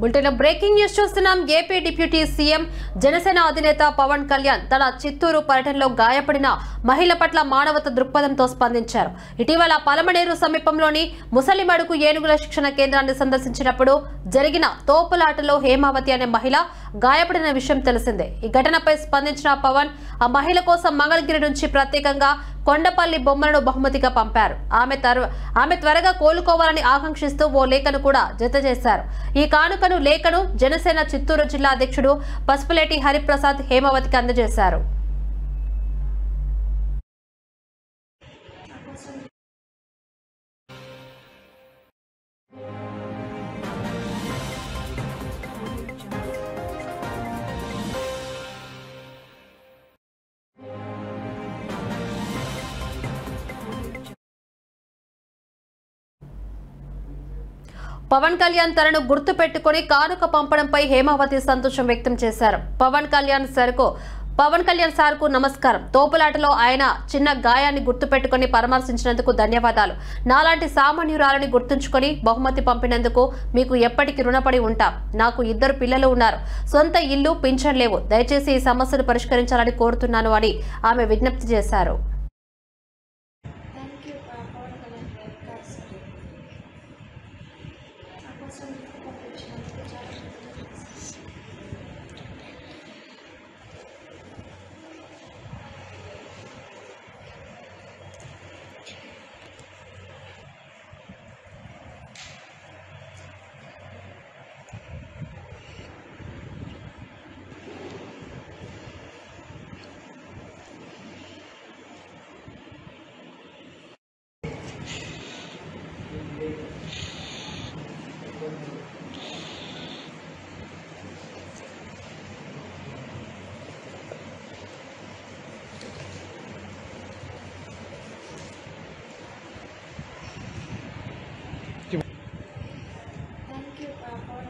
Bulletin breaking news చూస్తున్నాం. AP deputy CM Janasena అధినేత పవన్ కళ్యాణ్ తన చిత్తూరు పర్యటనలో గాయపడిన మహిళ పట్ల మానవత దృక్పథంతో స్పందించారు. ఇటీవల పలమనేరు సమీపంలోని ముసలిమడుగు ఏనుగుల శిక్షణ కేంద్రాన్ని సందర్శించినప్పుడు జరిగిన తోపులాటలో హేమావతి అనే మహిళ గాయపడిన విషయం తెలిసిందే. ఈ ఘటనపై స్పందించిన పవన్ ఆ మహిళ కోసం మంగళగిరి నుంచి ప్రత్యేకంగా కొండపల్లి బొమ్మలను బహుమతిగా పంపారు. ఆమె త్వరగా కోలుకోవాలని ఆకాంక్షిస్తూ ఓ లేఖను కూడా జత చేశారు. ఈ కానుకను లేఖను జనసేన చిత్తూరు జిల్లా అధ్యక్షుడు పసుపులేటి హరిప్రసాద్ హేమావతికి అందజేశారు. పవన్ కళ్యాణ్ తనను గుర్తు పెట్టుకుని కానుక పంపడంపై హేమావతి సంతోషం వ్యక్తం చేశారు. పవన్ కళ్యాణ్ సార్కు నమస్కారం. తోపులాటలో ఆయన చిన్న గాయాన్ని గుర్తు పెట్టుకుని పరామర్శించినందుకు ధన్యవాదాలు. నాలాంటి సామాన్యురాలని గుర్తుంచుకొని బహుమతి పంపినందుకు మీకు ఎప్పటికీ రుణపడి ఉంటాం. నాకు 2 పిల్లలు ఉన్నారు. సొంత ఇల్లు, పింఛన్ లేవు. దయచేసి ఈ సమస్యను పరిష్కరించాలని కోరుతున్నాను అని ఆమె విజ్ఞప్తి చేశారు. Thank you, Papa.